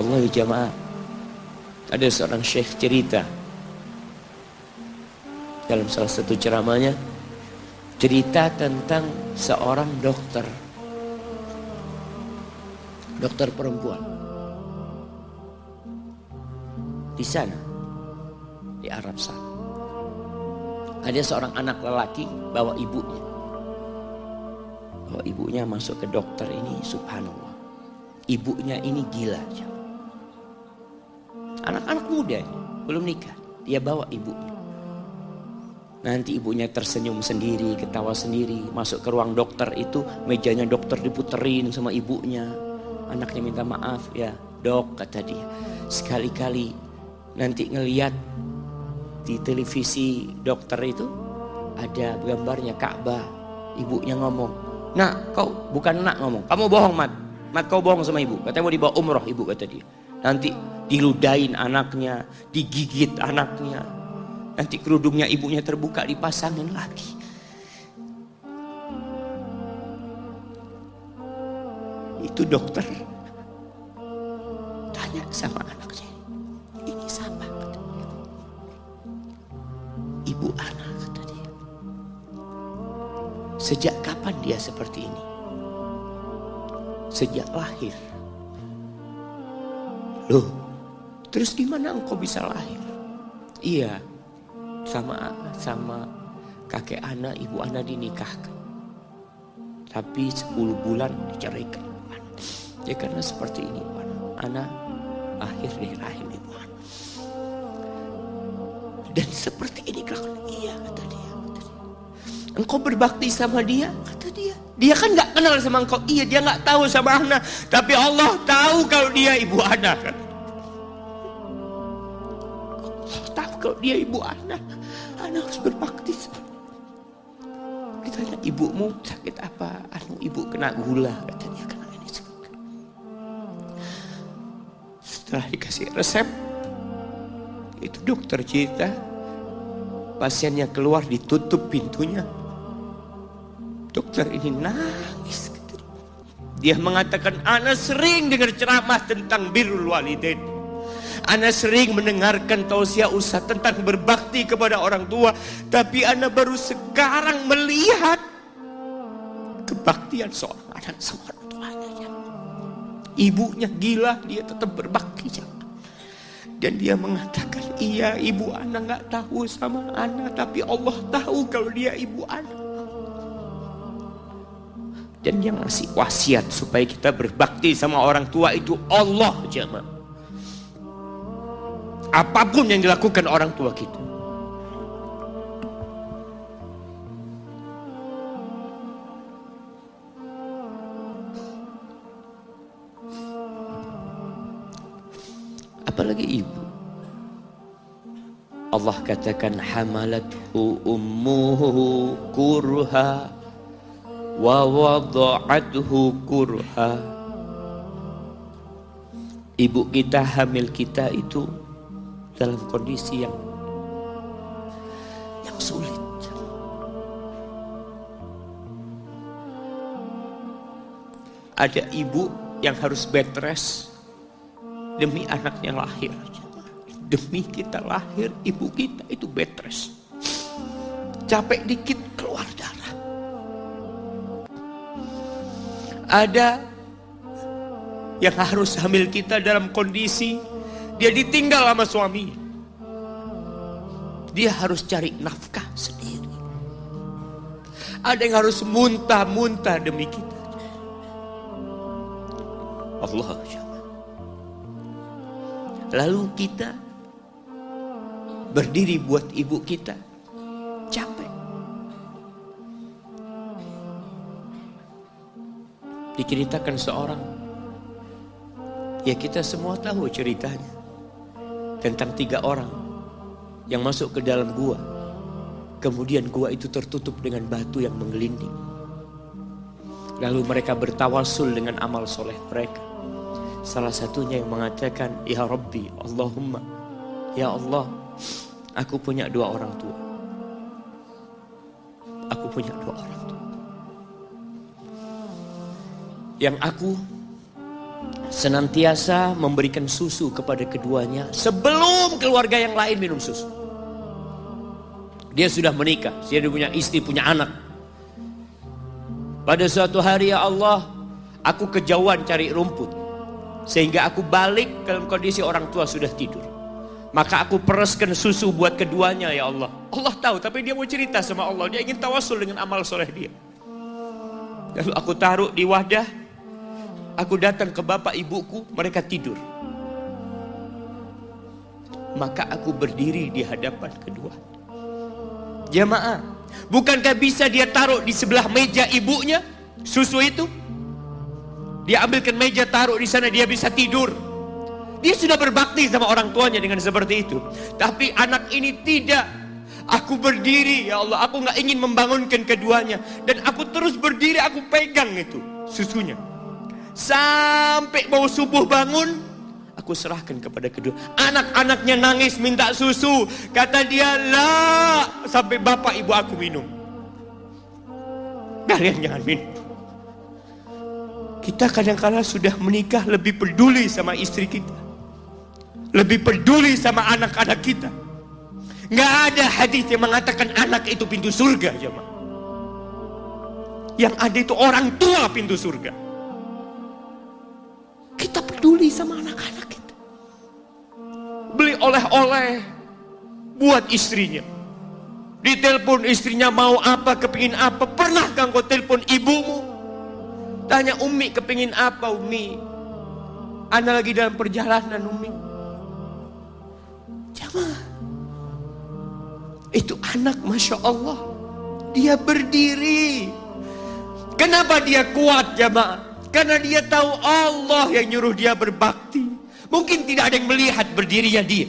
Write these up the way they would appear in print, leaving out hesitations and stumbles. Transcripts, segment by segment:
Wallahi jamaah, ada seorang syekh cerita dalam salah satu ceramahnya, cerita tentang seorang dokter perempuan di sana, di Arab sana. Ada seorang anak lelaki bawa ibunya masuk ke dokter ini, subhanallah. Ibunya ini gila. Anak-anak muda ini, belum nikah, dia bawa ibunya. Nanti ibunya tersenyum sendiri, ketawa sendiri. Masuk ke ruang dokter itu, mejanya dokter diputerin sama ibunya. Anaknya minta maaf, ya dok kata dia. Sekali-kali nanti ngeliat di televisi dokter itu ada gambarnya Ka'bah. Ibunya ngomong, nak kau bukan nak ngomong, kamu bohong Mat kau bohong sama ibu. Katanya mau dibawa umroh ibu kata dia. Nanti diludahin anaknya, digigit anaknya. Nanti kerudungnya ibunya terbuka, dipasangin lagi. Itu dokter tanya sama anaknya, ini siapa? Kata dia. Ibu anak kata dia. Sejak kapan dia seperti ini? Sejak lahir. Loh, terus gimana engkau bisa lahir? Iya, sama kakek ana, ibu ana dinikahkan. Tapi 10 bulan diceraikan. Ya karena seperti ini, ana lahir dari rahim ibu ana. Dan seperti ini kelakuan. Iya kata dia. Engkau berbakti sama dia, kata dia. Dia kan gak kenal sama engkau. Iya, dia gak tahu sama ana. Tapi Allah tahu kalau dia ibu ana. Allah tahu kalau dia ibu ana. Ana harus berbakti sama dia. Ditanya, ibumu sakit apa? Ibu kena gula. Kata dia, kena ini sakit. Setelah dikasih resep, itu dokter cerita, pasiennya keluar, ditutup pintunya. Dokter ini nangis. Dia mengatakan, ana sering dengar ceramah tentang birrul walidain. Ana sering mendengarkan tausiah ustaz tentang berbakti kepada orang tua. Tapi ana baru sekarang melihat kebaktian seorang anak sama orang tuanya. Ibunya gila, dia tetap berbakti. Dan dia mengatakan, iya ibu ana gak tahu sama ana. Tapi Allah tahu kalau dia ibu ana. Dan yang ngasih wasiat supaya kita berbakti sama orang tua itu Allah jemaah. Apapun yang dilakukan orang tua kita. Apalagi ibu. Allah katakan hamalathu ummuhu kurha wa wada'athu kurha. Ibu kita, hamil kita itu dalam kondisi yang sulit. Ada ibu yang harus bed rest demi anaknya lahir. Demi kita lahir, ibu kita itu bed rest. Capek dikit keluar darah. Ada yang harus hamil kita dalam kondisi dia ditinggal sama suaminya. Dia harus cari nafkah sendiri. Ada yang harus muntah-muntah demi kita. Allah. Lalu kita berdiri buat ibu kita. Capek. Diceritakan seorang, ya kita semua tahu ceritanya, tentang 3 orang yang masuk ke dalam gua. Kemudian gua itu tertutup dengan batu yang menggelinding. Lalu mereka bertawasul dengan amal soleh mereka. Salah satunya yang mengatakan, ya Rabbi, Allahumma, ya Allah, aku punya 2 orang tua. Aku punya 2 orang tua. Yang aku senantiasa memberikan susu kepada keduanya sebelum keluarga yang lain minum susu. Dia sudah menikah, dia punya istri, punya anak. Pada suatu hari, ya Allah, aku kejauhan cari rumput, sehingga aku balik dalam kondisi orang tua sudah tidur. Maka aku pereskan susu buat keduanya, ya Allah. Allah tahu, tapi dia mau cerita sama Allah. Dia ingin tawasul dengan amal soleh dia. Lalu aku taruh di wadah. Aku datang ke bapak ibuku, mereka tidur. Maka aku berdiri di hadapan kedua. Jamaah, bukankah bisa dia taruh di sebelah meja ibunya susu itu? Dia ambilkan meja, taruh di sana, dia bisa tidur. Dia sudah berbakti sama orang tuanya dengan seperti itu. Tapi anak ini tidak. Aku berdiri, ya Allah, aku gak ingin membangunkan keduanya. Dan aku terus berdiri, aku pegang itu susunya. Sampai mau subuh bangun, aku serahkan kepada kedua. Anak-anaknya nangis minta susu. Kata dia, lah, sampai bapak ibu aku minum. Kalian jangan minum. Kita kadang-kala sudah menikah lebih peduli sama istri kita, lebih peduli sama anak-anak kita. Nggak ada hadis yang mengatakan anak itu pintu surga, jemaah. Yang ada itu orang tua pintu surga. Kita peduli sama anak-anak kita. Beli oleh-oleh buat istrinya. Ditelepon istrinya mau apa, kepingin apa. Pernahkah engkau telepon ibumu? Tanya, Umi kepingin apa, Umi? Ana lagi dalam perjalanan, Umi. Jamaah, itu anak, Masya Allah, dia berdiri. Kenapa dia kuat, jamaah? Karena dia tahu Allah yang nyuruh dia berbakti. Mungkin tidak ada yang melihat berdirinya dia,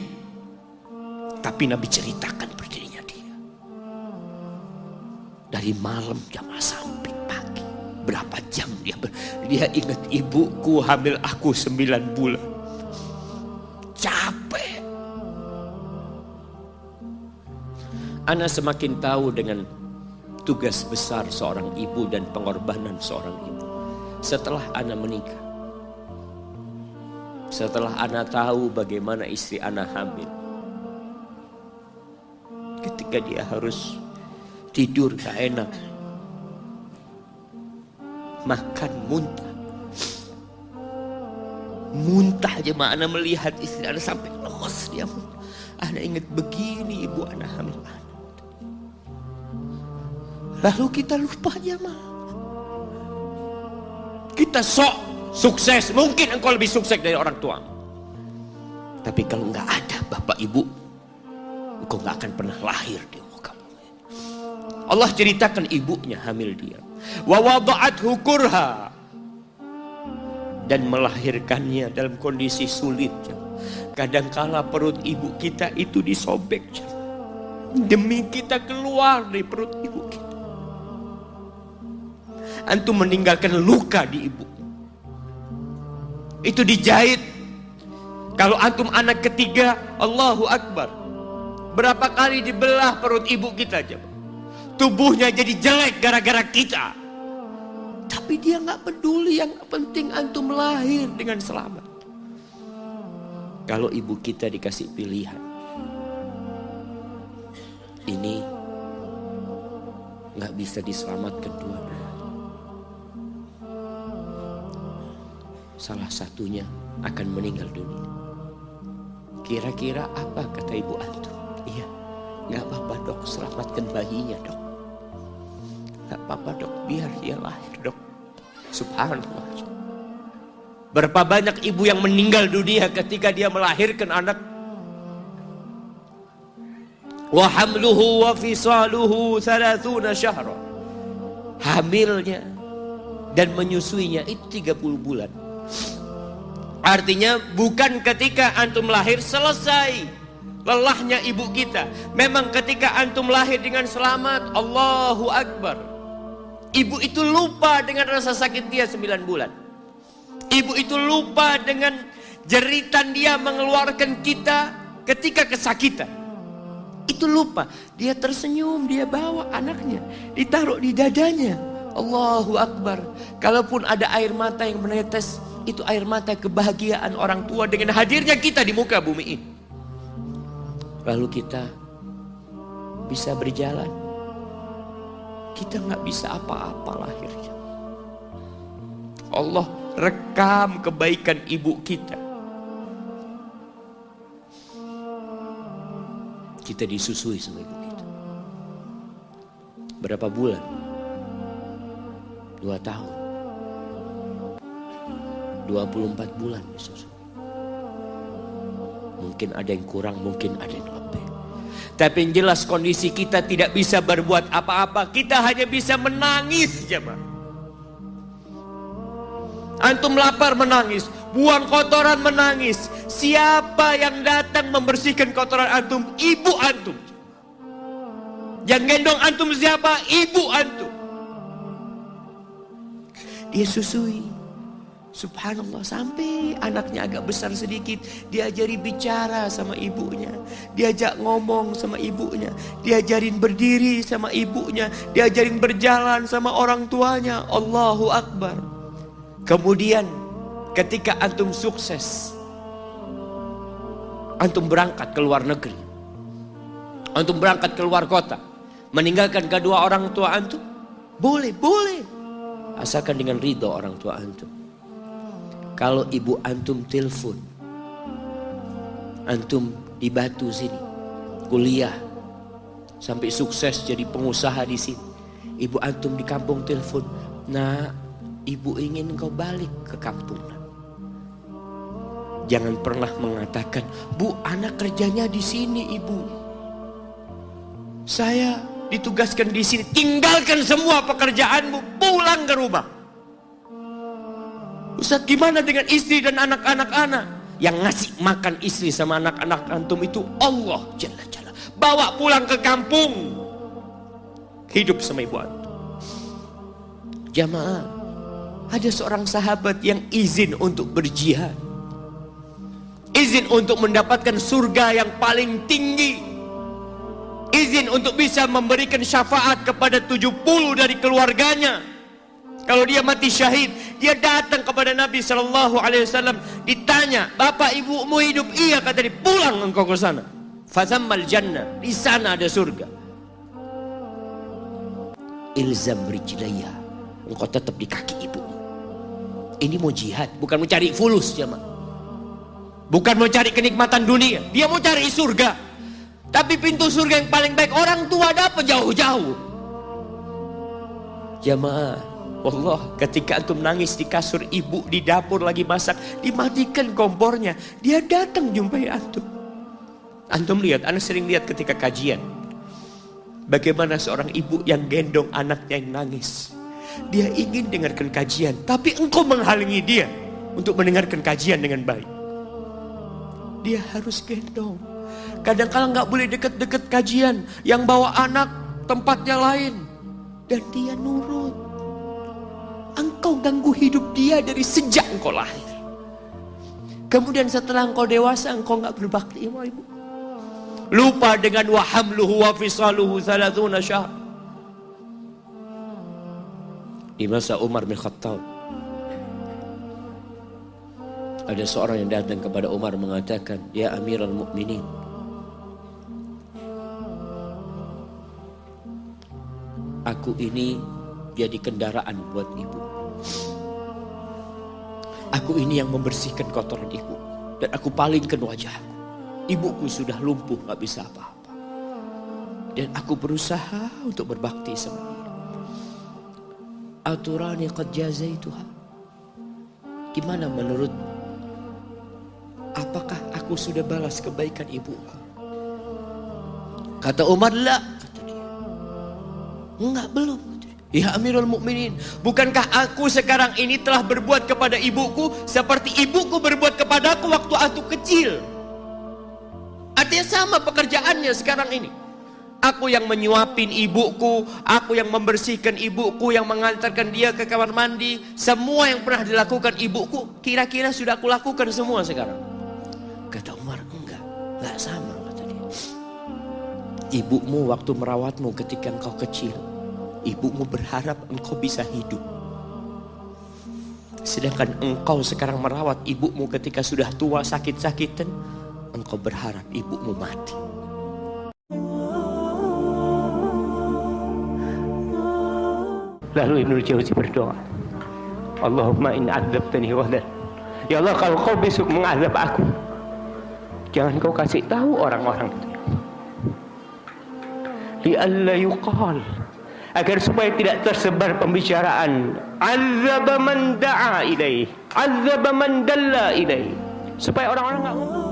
tapi Nabi ceritakan berdirinya dia. Dari malam jamaah sampai pagi, berapa jam dia ingat, ibuku hamil aku 9 bulan. Capek. Ana semakin tahu dengan tugas besar seorang ibu dan pengorbanan seorang ibu setelah Ana menikah. Setelah Ana tahu bagaimana istri Ana hamil, ketika dia harus tidur gak enak, makan muntah aja, Ana melihat istri Ana sampai lemas dia muntah. Ana ingat, begini ibu Ana hamil Ana. Lalu kita lupa, jemaah. Kita sok sukses, mungkin engkau lebih sukses dari orang tua. Tapi kalau nggak ada bapak ibu, engkau nggak akan pernah lahir di muka bumi. Allah ceritakan ibunya hamil dia. Wa wada'athu kurha, dan melahirkannya dalam kondisi sulit. Kadangkala perut ibu kita itu disobek demi kita keluar dari perut ibu kita. Antum meninggalkan luka di ibu, itu dijahit. Kalau antum anak ketiga, Allahu Akbar, berapa kali dibelah perut ibu kita, tubuhnya jadi jelek gara-gara kita. Tapi dia nggak peduli, yang penting antum lahir dengan selamat. Kalau ibu kita dikasih pilihan, ini nggak bisa diselamatkan dua-duanya, salah satunya akan meninggal dunia. Kira-kira apa kata ibu antum? Iya, nggak apa-apa dok, selamatkan bayinya dok. Nggak apa-apa dok, biar dia lahir dok. Subhanallah. Berapa banyak ibu yang meninggal dunia ketika dia melahirkan anak. Wa hamluhu wa fisaluhu 30 syahra. Hamilnya dan menyusuinya itu 30 bulan. Artinya bukan ketika antum lahir selesai lelahnya ibu kita. Memang ketika antum lahir dengan selamat, Allahu Akbar, ibu itu lupa dengan rasa sakit dia 9 bulan. Ibu itu lupa dengan jeritan dia mengeluarkan kita ketika kesakitan. Itu lupa. Dia tersenyum, dia bawa anaknya, ditaruh di dadanya. Allahu Akbar. Kalaupun ada air mata yang menetes, itu air mata kebahagiaan orang tua dengan hadirnya kita di muka bumi ini. Lalu kita bisa berjalan. Kita nggak bisa apa-apa lahirnya. Allah rekam kebaikan ibu kita. Kita disusui sama ibu kita. Berapa bulan? 2 tahun. 24 bulan disusui. Mungkin ada yang kurang, mungkin ada yang lebih. Tapi yang jelas kondisi kita tidak bisa berbuat apa-apa. Kita hanya bisa menangis, jemaah. Antum lapar menangis, buang kotoran menangis. Siapa yang datang membersihkan kotoran antum? Ibu antum. Yang gendong antum siapa? Ibu antum. Dia susui. Subhanallah, sampai anaknya agak besar sedikit, diajari bicara sama ibunya, diajak ngomong sama ibunya, diajarin berdiri sama ibunya, diajarin berjalan sama orang tuanya. Allahu Akbar. Kemudian ketika antum sukses, antum berangkat ke luar negeri, antum berangkat ke luar kota, meninggalkan kedua orang tua antum, boleh, asalkan dengan ridho orang tua antum. Kalau ibu antum telepon, antum di Batu sini, kuliah, sampai sukses jadi pengusaha di sini. Ibu antum di kampung telepon, nah ibu ingin engkau balik ke kampung. Jangan pernah mengatakan, bu anak kerjanya di sini ibu. Saya ditugaskan di sini, tinggalkan semua pekerjaanmu, pulang ke rumah. Ustaz, gimana dengan istri dan anak-anak? Yang ngasih makan istri sama anak-anak antum itu Allah Jalla Jalla. Bawa pulang ke kampung, hidup sama ibu antum. Jamaah, ada seorang sahabat yang izin untuk berjihad, izin untuk mendapatkan surga yang paling tinggi, izin untuk bisa memberikan syafaat kepada 70 dari keluarganya. Kalau dia mati syahid, dia datang kepada Nabi SAW, ditanya, bapak ibumu hidup? Iya, kata dia, pulang engkau ke sana. Fathammal jannah, di sana ada surga. Ilzam rijlaya, engkau tetap di kaki ibumu. Ini mau jihad, bukan mau cari fulus, jemaah. Bukan mau cari kenikmatan dunia, dia mau cari surga. Tapi pintu surga yang paling baik orang tua dapat jauh-jauh. Jemaah, Allah, ketika antum nangis di kasur, ibu di dapur lagi masak, dimatikan kompornya, dia datang jumpai antum. Antum lihat, anak sering lihat ketika kajian, bagaimana seorang ibu yang gendong anaknya yang nangis. Dia ingin dengarkan kajian, tapi engkau menghalangi dia untuk mendengarkan kajian dengan baik. Dia harus gendong. Kadang-kadang nggak boleh deket-deket kajian, yang bawa anak tempatnya lain, dan dia nurut. Engkau ganggu hidup dia dari sejak engkau lahir. Kemudian setelah engkau dewasa, engkau nggak berbakti sama ibu. Lupa dengan wa hamluhu wa fisaluhu 30 syahr. Di masa Umar bin Khattab, ada seorang yang datang kepada Umar mengatakan, ya Amirul Mukminin, aku ini jadi kendaraan buat ibu. Aku ini yang membersihkan kotoran ibu, dan aku palingkan wajahku. Ibuku sudah lumpuh, gak bisa apa-apa, dan aku berusaha untuk berbakti sama dia. Aturani qad jazaituha. Gimana menurut? Apakah aku sudah balas kebaikan ibuku? Kata Umar, la. Kata dia, enggak, belum. Ya Amirul Mukminin, bukankah aku sekarang ini telah berbuat kepada ibuku seperti ibuku berbuat kepadaku waktu aku kecil? Artinya sama pekerjaannya sekarang ini. Aku yang menyuapin ibuku, aku yang membersihkan ibuku, yang mengantarkan dia ke kamar mandi. Semua yang pernah dilakukan ibuku, kira-kira sudah aku lakukan semua sekarang. Kata Umar, enggak sama, kata dia. Ibumu waktu merawatmu ketika engkau kecil, ibumu berharap engkau bisa hidup. Sedangkan engkau sekarang merawat ibumu ketika sudah tua sakit-sakitan, engkau berharap ibumu mati. Lalu Ibnu Jauzi berdoa, Allahumma in adzabtani ghadan. Ya Allah, kalau kau besok mengazab aku, jangan kau kasih tahu orang-orang itu. Li'alla yuqal, agar supaya tidak tersebar pembicaraan azaba man da'a ilaih, azaba man dalla ilaih, supaya orang-orang enggak ngomong